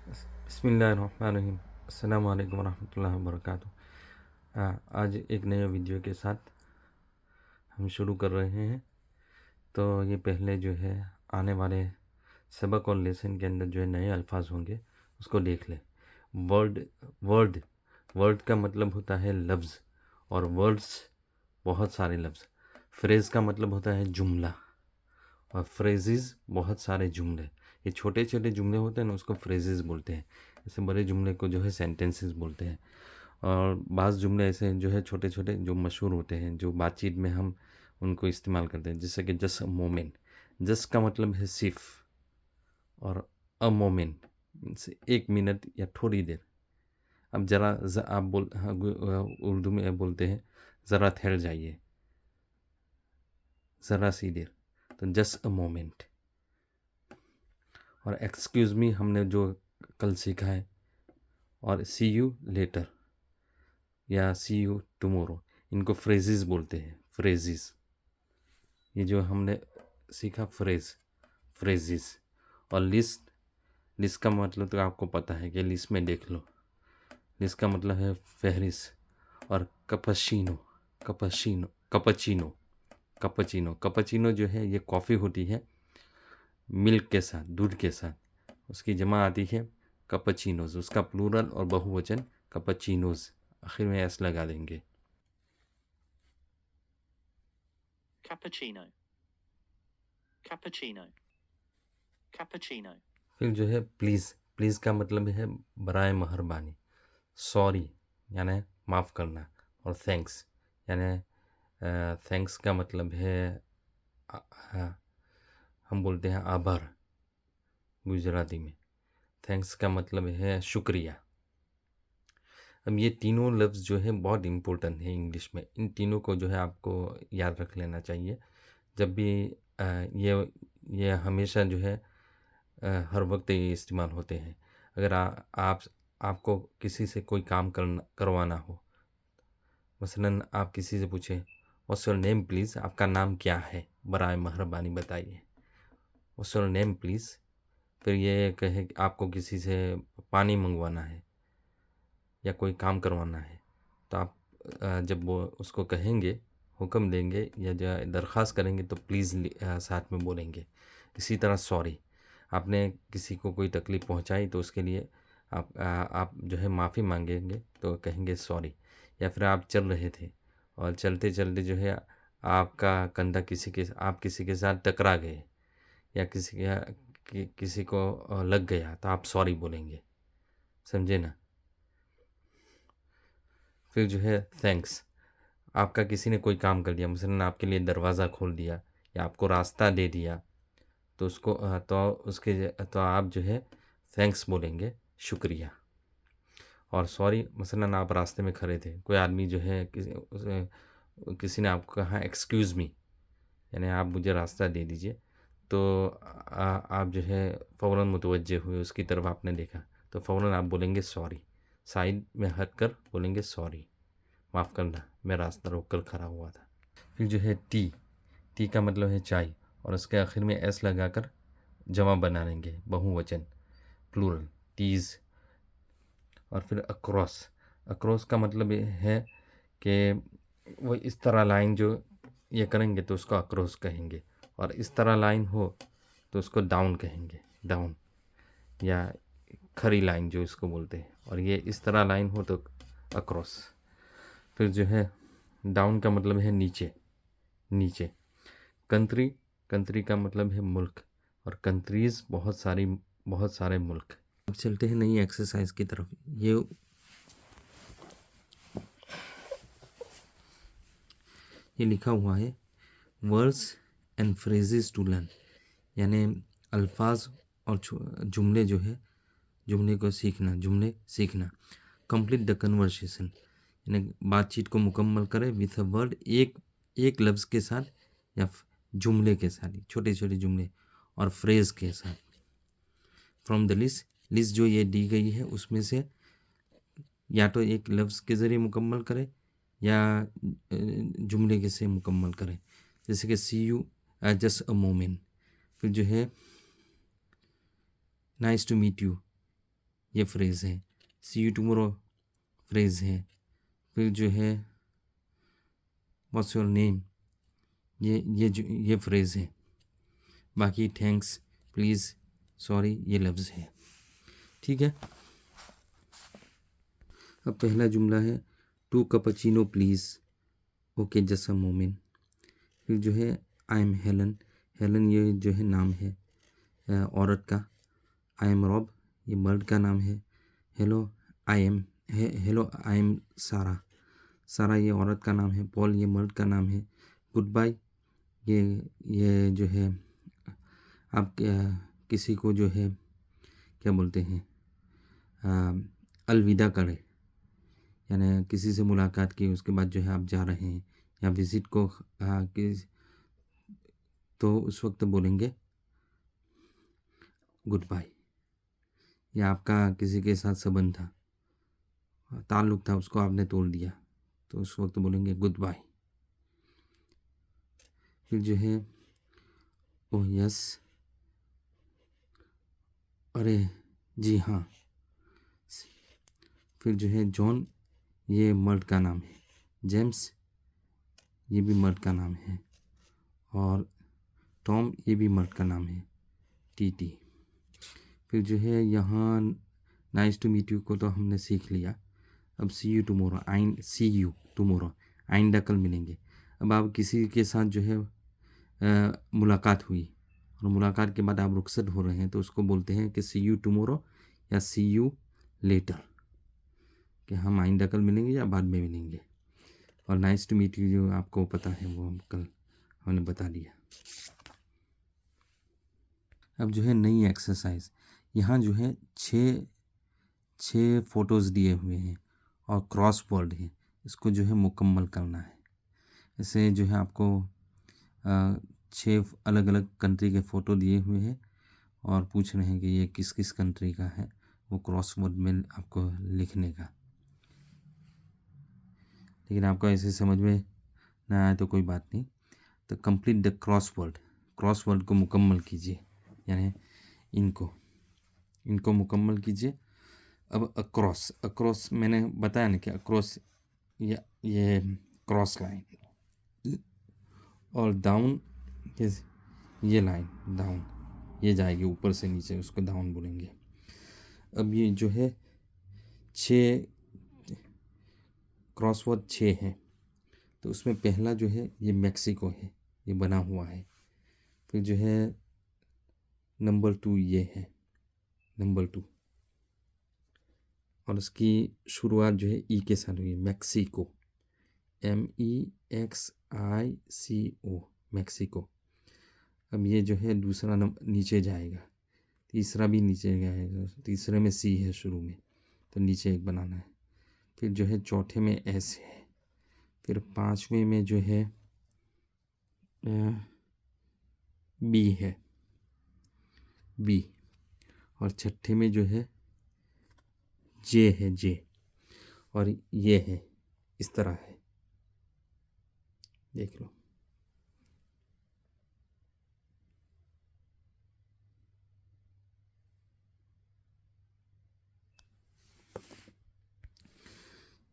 बिस्मिल्लाहिर्रहमानिर्रहीम। अस्सलामु अलैकुम वरहमतुल्लाहि वबरकातुहू। आज एक नए वीडियो के साथ हम शुरू कर रहे हैं। तो ये पहले जो है आने वाले सबक और लेसन के अंदर जो है नए अल्फाज होंगे उसको देख लें। वर्ड वर्ड वर्ड का मतलब होता है लफ्ज़, और वर्ड्स बहुत सारे लफ्ज़। फ्रेज़ का मतलब होता है जुमला, और फ्रेजेस बहुत सारे जुमले। ये छोटे छोटे जुमले होते हैं ना, उसको फ्रेजेस बोलते हैं। ऐसे बड़े जुमले को जो है सेंटेंसेस बोलते हैं। और बाज़ जुमले ऐसे हैं जो है छोटे छोटे जो मशहूर होते हैं, जो बातचीत में हम उनको इस्तेमाल करते हैं, जैसे कि जस्ट अ मोमेंट। जस्ट का मतलब है सिर्फ, और अ मोमेंट मीन्स एक मिनट या थोड़ी देर। अब ज़रा आप उर्दू में बोलते हैं ज़रा ठहर जाइए, ज़रा सी देर, तो जस्ट अ मोमेंट। और एक्सक्यूज़ मी हमने जो कल सीखा है, और सी यू लेटर या सी यू टुमोरो, इनको फ्रेजेस बोलते हैं। फ्रेजेस, ये जो हमने सीखा फ्रेजेस। और लिस्ट, लिस्ट का मतलब तो आपको पता है कि लिस्ट में देख लो। लिस्ट का मतलब है फहरिस्त। और कपशीनो, कपशीनो कपचिनो कपचिनो कपचिनो जो है ये कॉफ़ी होती है मिल्क के साथ, दूध के साथ। उसकी जमा आती है कपचिनोज, उसका प्लूरल और बहुवचन कपचिनोज। आखिर में एस लगा देंगे। cappuccino, cappuccino, cappuccino, फिर जो है प्लीज़, प्लीज़ का मतलब है बराए मेहरबानी। सॉरी यानी माफ़ करना। और थैंक्स यानी थैंक्स का मतलब है हम बोलते हैं आभार गुजराती में। थैंक्स का मतलब है शुक्रिया। अब ये तीनों लफ्ज़ जो है बहुत इम्पोर्टेंट है इंग्लिश में। इन तीनों को जो है आपको याद रख लेना चाहिए जब भी ये हमेशा जो है हर वक्त ये इस्तेमाल होते हैं। अगर आपको किसी से कोई काम करवाना हो, मसलन आप किसी से पूछें व्हाट्स योर नेम प्लीज़, आपका नाम क्या है, बराए मेहरबानी बताइए, व्हाट्स योर नेम प्लीज़। फिर ये कहे कि आपको किसी से पानी मंगवाना है या कोई काम करवाना है, तो आप जब वो उसको कहेंगे, हुक्म देंगे या जो दरख्वास्त करेंगे, तो प्लीज़ साथ में बोलेंगे। इसी तरह सॉरी, आपने किसी को कोई तकलीफ़ पहुंचाई तो उसके लिए आप जो है माफ़ी मांगेंगे तो कहेंगे सॉरी। या फिर आप चल रहे थे और चलते चलते जो है आपका कंधा आप किसी के साथ टकरा गए, या किसी को लग गया, तो आप सॉरी बोलेंगे। समझे ना। फिर जो है थैंक्स, आपका किसी ने कोई काम कर दिया, मसलन आपके लिए दरवाज़ा खोल दिया या आपको रास्ता दे दिया, तो तो आप जो है थैंक्स बोलेंगे, शुक्रिया। और सॉरी, मसलन आप रास्ते में खड़े थे, कोई आदमी जो है किसी ने आपको कहा एक्सक्यूज़ मी, यानी आप मुझे रास्ता दे दीजिए, तो आप जो है फ़ौरन मुतवज्जे हुए, उसकी तरफ आपने देखा, तो फ़ौरन आप बोलेंगे सॉरी। साइड में हट कर बोलेंगे सॉरी, माफ़ करना, मैं रास्ता रोक कर खड़ा हुआ था। फिर जो है टी, टी का मतलब है चाय, और उसके आखिर में एस लगाकर जमा बना लेंगे, बहुवचन प्लूरल, टीज़। और फिर अक्रॉस, अक्रॉस का मतलब ये है कि वो इस तरह लाइन जो ये करेंगे तो उसको अक्रॉस कहेंगे, और इस तरह लाइन हो तो उसको डाउन कहेंगे, डाउन, या खरी लाइन जो इसको बोलते हैं। और ये इस तरह लाइन हो तो अक्रॉस। फिर जो है डाउन का मतलब है नीचे, नीचे। कंट्री, कंट्री का मतलब है मुल्क, और कंट्रीज़ बहुत सारे मुल्क। अब चलते हैं नई एक्सरसाइज की तरफ। ये लिखा हुआ है words and phrases to learn, यानी अल्फाज और जुमले जो है, जुमले को सीखना, जुमले सीखना। कंप्लीट द कन्वर्सेशन, यानी बातचीत को मुकम्मल करें विथ अ वर्ड, एक लफ्ज़ के साथ या जुमले के साथ, छोटे छोटे जुमले और फ्रेज़ के साथ। फ्रॉम द लिस्ट, लिस्ट जो ये दी गई है उसमें से या तो एक लफ्ज़ के ज़रिए मुकम्मल करें या जुमले के से मुकम्मल करें। जैसे कि सी यू जस्ट अ मोमेंट। फिर जो है नाइस टू मीट यू, ये फ्रेज़ है। सी यू टुमारो फ्रेज़ है। फिर जो है व्हाट्स योर नेम, ये फ्रेज़ है। बाकी थैंक्स, प्लीज़, सॉरी ये लफ्ज़ है। ठीक है। अब पहला जुमला है 2 cappuccino please, okay just a moment. फिर जो है आई एम हेलन, हेलन ये जो है नाम है औरत का। आई एम रॉब ये मर्द का नाम है। हेलो आई एम सारा, सारा ये औरत का नाम है। पॉल ये मर्द का नाम है। गुड बाय ये जो है आप किसी को जो है क्या बोलते हैं अलविदा करें, यानी किसी से मुलाकात की उसके बाद जो है आप जा रहे हैं या विज़िट को तो उस वक्त बोलेंगे गुड बाय। या आपका किसी के साथ संबंध था, ताल्लुक़ था, उसको आपने तोड़ दिया तो उस वक्त बोलेंगे गुड बाय। फिर जो है ओह यस, अरे जी हाँ। फिर जो है जॉन ये मर्द का नाम है। जेम्स ये भी मर्द का नाम है। और टॉम ये भी मर्द का नाम है। टीटी। फिर जो है यहाँ नाइस टू मीट यू को तो हमने सीख लिया। अब see you tomorrow, see you tomorrow, आइंदा कल मिलेंगे। अब आप किसी के साथ जो है मुलाकात हुई और मुलाकात के बाद आप रुखसत हो रहे हैं तो उसको बोलते हैं कि सी यू टुमारो या सी यू लेटर, कि हम आइंदा कल मिलेंगे या बाद में मिलेंगे। और नाइस टू मीट यू जो आपको पता है वो हम कल हमने बता दिया। अब जो है नई एक्सरसाइज, यहाँ जो है छः फ़ोटोज़ दिए हुए हैं और क्रॉस वर्ड है, इसको जो है मुकम्मल करना है। इसे जो है आपको 6 अलग अलग कंट्री के फ़ोटो दिए हुए हैं और पूछ रहे हैं कि ये किस किस कंट्री का है, वो क्रॉस वर्ड में आपको लिखने का। लेकिन आपको ऐसे समझ में ना आए तो कोई बात नहीं। तो कंप्लीट द क्रॉस वर्ड को मुकम्मल कीजिए, यानी इनको मुकम्मल कीजिए। अब अक्रॉस मैंने बताया ना कि अक्रॉस ये क्रॉस लाइन, और डाउन ये लाइन डाउन, ये जाएगी ऊपर से नीचे, उसको डाउन बोलेंगे। अब ये जो है 6 क्रॉसवर्ड 6 हैं, तो उसमें पहला जो है ये मैक्सिको है, ये बना हुआ है। फिर जो है नंबर 2 ये है, नंबर 2, और उसकी शुरुआत जो है ई के साथ हुई है, मैक्सिको, MEXICO, मैक्सिको। अब ये जो है दूसरा नंबर नीचे जाएगा, तीसरा भी नीचे जाएगा, तीसरे में सी है शुरू में तो नीचे एक बनाना है। फिर जो है चौथे में एस है। फिर 5वें में जो है बी है, बी। और छठे में जो है जे है, जे। और ये है, इस तरह है, देख लो।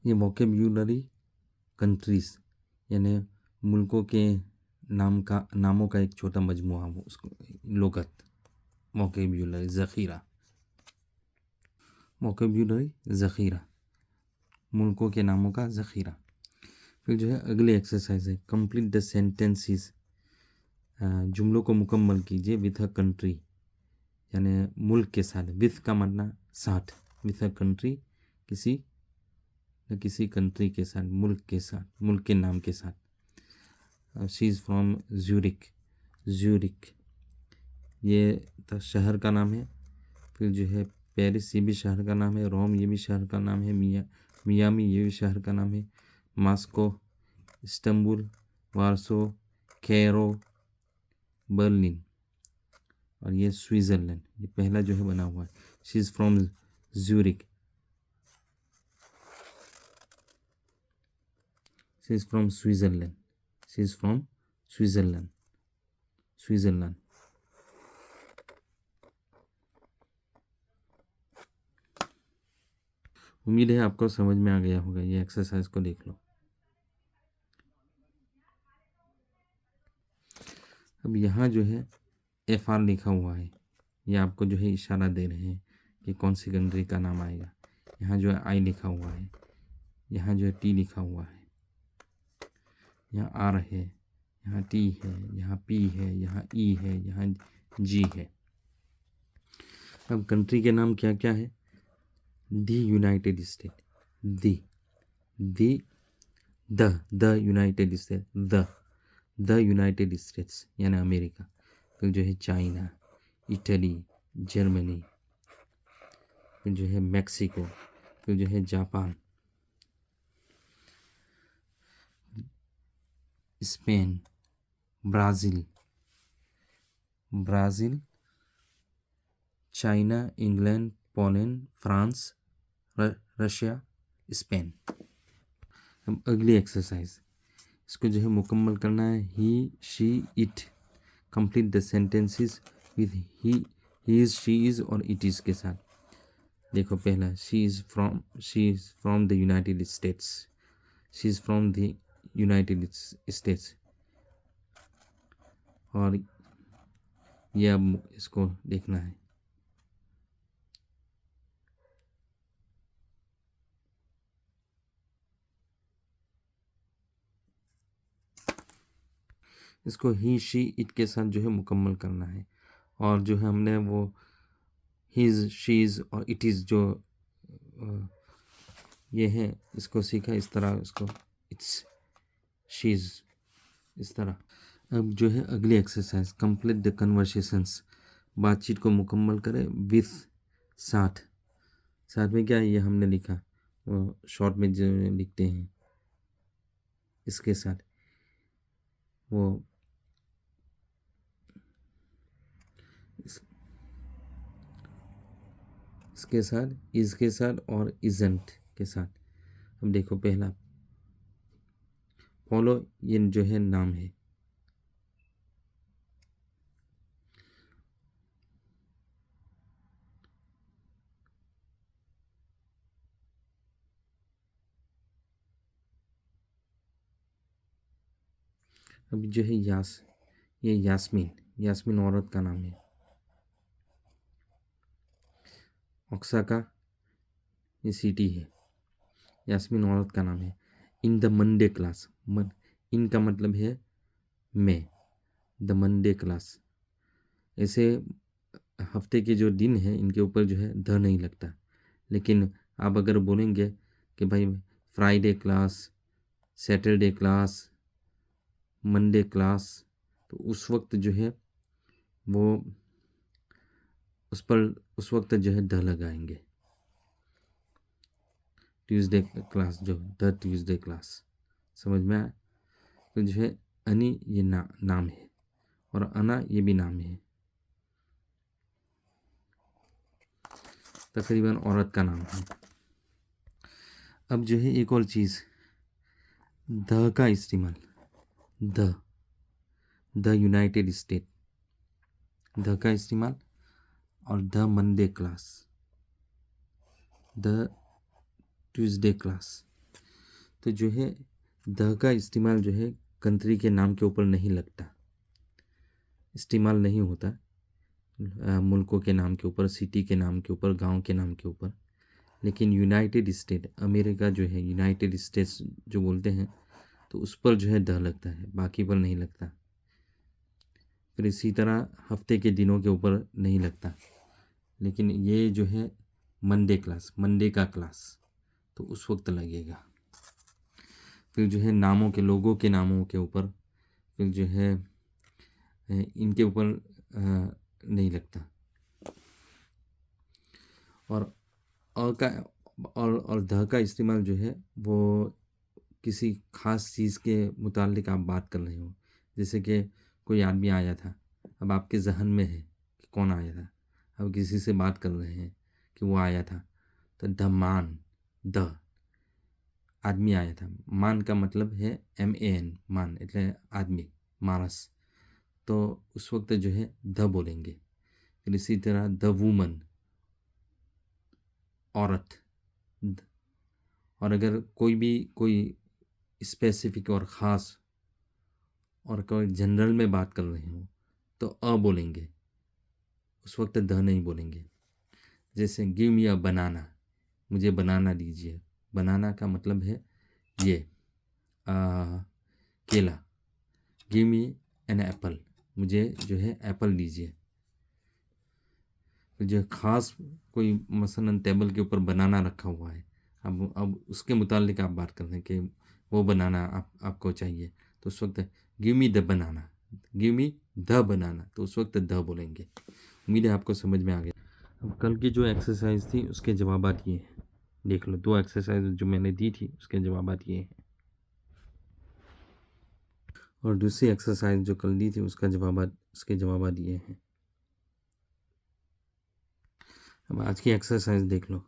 ये वोकैब्युलरी कंट्रीज़ यानी मुल्कों के नामों का एक छोटा मजमुआ, वो उसको लुगत, वोकैब्युलरी ज़ख़ीरा, मुल्कों के नामों का ज़ख़ीरा। फिर जो है अगली एक्सरसाइज है कंप्लीट द सेंटेंसेस, जुमलों को मुकम्मल कीजिए विथ अ कंट्री, यानी मुल्क के साथ। विथ का मतलब साथ, विथ अ कंट्री किसी न किसी कंट्री के साथ, मुल्क के साथ, मुल्क के नाम के साथ। शी इज़ फ्रॉम ज़्यूरिक, ये शहर का नाम है। फिर जो है पेरिस ये भी शहर का नाम है। रोम ये भी शहर का नाम है। मियामी ये भी शहर का नाम है। Moscow, Istanbul, Warsaw, Cairo, Berlin. और ये स्विट्ज़रलैंड, ये पहला जो है बना हुआ है। She is from Zurich, she is from Switzerland, she is from Switzerland. उम्मीद है आपको समझ में आ गया होगा। ये एक्सरसाइज को देख लो। अब यहाँ जो है FR लिखा हुआ है, ये आपको जो है इशारा दे रहे हैं कि कौन सी कंट्री का नाम आएगा। यहाँ जो है I लिखा हुआ है, यहाँ जो है T लिखा हुआ है, यहाँ R है, यहाँ T है, यहाँ P है, यहाँ E है, यहाँ G है। अब कंट्री के नाम क्या क्या है? The United State, the United State, the United States यानी अमेरिका। फिर जो है चाइना, इटली, जर्मनी, फिर जो है मैक्सिको, फिर जो है Japan, Spain, Brazil, China, England, Poland, France, Russia, Spain. अब अगली एक्सरसाइज, इसको जो है मुकम्मल करना है। He, she, it. Complete the sentences with he, is, she is और इट इज के साथ। देखो पहला, she is from the United States, she is from the United States. और ये अब इसको देखना है। इसको ही, शी, इट के साथ जो है मुकम्मल करना है। और जो है हमने वो हिज, शीज और इट इज़ जो ये है इसको सीखा इस तरह, इसको इट्स, शीज, इस तरह। अब जो है अगली एक्सरसाइज, कंप्लीट द कन्वर्सेशंस। बातचीत को मुकम्मल करें विथ, साथ। साथ में क्या है ये हमने लिखा, शॉर्ट में जो लिखते हैं इसके साथ, वो इसके साथ, इज के साथ और इजेंट के साथ। अब देखो पहला, फॉलो, ये जो है नाम है। अब जो है ये यास्मीन औरत का नाम है। ओक्साका ये सिटी है। यास्मीन औरत का नाम है। इन द मंडे क्लास, इन का मतलब है मैं, द मंडे क्लास। ऐसे हफ्ते के जो दिन हैं इनके ऊपर जो है द नहीं लगता। लेकिन आप अगर बोलेंगे कि भाई Friday class, Saturday class, Monday class, तो उस वक्त जो है वो उस वक्त जो है द लगाएंगे। ट्यूसडे क्लास, जो द ट्यूसडे क्लास, समझ में आया? तो जो है अनी ये नाम है और अना ये भी नाम है, तकरीबन औरत का नाम है। अब जो है एक और चीज़, द का इस्तेमाल, द यूनाइटेड स्टेट, द का इस्तेमाल, और the Monday class, the Tuesday class. तो जो है द का इस्तेमाल जो है कंट्री के नाम के ऊपर नहीं लगता, इस्तेमाल नहीं होता मुल्कों के नाम के ऊपर, सिटी के नाम के ऊपर, गांव के नाम के ऊपर। लेकिन यूनाइटेड स्टेट, अमेरिका जो है यूनाइटेड स्टेट्स जो बोलते हैं, तो उस पर जो है द लगता है, बाकी पर नहीं लगता। फिर इसी तरह हफ्ते के दिनों के ऊपर नहीं लगता। लेकिन ये जो है मंडे क्लास, मंडे का क्लास, तो उस वक्त लगेगा। फिर जो है नामों के, लोगों के नामों के ऊपर, फिर जो है इनके ऊपर नहीं लगता। और अ का और ध का इस्तेमाल जो है वो किसी ख़ास चीज़ के मुतालिक आप बात कर रहे हो। जैसे कि कोई आदमी आया था, अब आपके ज़हन में है कि कौन आया था, अब किसी से बात कर रहे हैं कि वो आया था, तो द आदमी आया था। मान का मतलब है MAN, मान એટલે आदमी, मानस। तो उस वक्त जो है द बोलेंगे। फिर इसी तरह द वूमन, औरत, और अगर कोई स्पेसिफिक और ख़ास और कोई जनरल में बात कर रहे हो तो अ बोलेंगे, उस वक्त द नहीं बोलेंगे। जैसे गिव मी अ बनाना, मुझे बनाना दीजिए। बनाना का मतलब है ये केला। गिव मी एन एप्पल, मुझे जो है एप्पल दीजिए। जो ख़ास कोई मसलन टेबल के ऊपर बनाना रखा हुआ है, अब उसके मुतालिक आप बात कर रहे हैं कि वो बनाना आपको चाहिए, तो उस वक्त give me the banana, give me the banana, तो उस वक्त द बोलेंगे। उम्मीद है आपको समझ में आ गया। अब कल की जो एक्सरसाइज थी उसके जवाबात ये हैं, देख लो। 2 एक्सरसाइज जो मैंने दी थी उसके जवाबात ये हैं, और दूसरी एक्सरसाइज जो कल दी थी उसके जवाबात ये हैं। अब आज की एक्सरसाइज देख लो,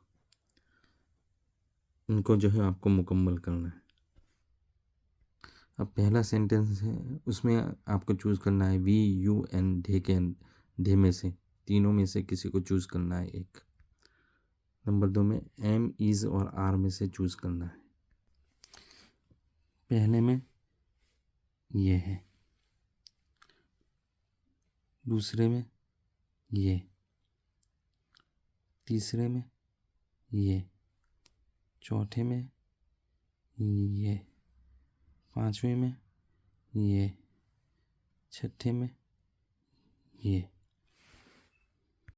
इनको जो है आपको मुकम्मल करना है। अब पहला सेंटेंस है, उसमें आपको चूज़ करना है वी, यू एंड दे के दे में से तीनों में से किसी को चूज़ करना है एक। नंबर 2 में एम, इज़ और आर में से चूज़ करना है। पहले में ये है, दूसरे में ये, तीसरे में ये, चौथे में ये, पांचवें में ये, छठे में ये।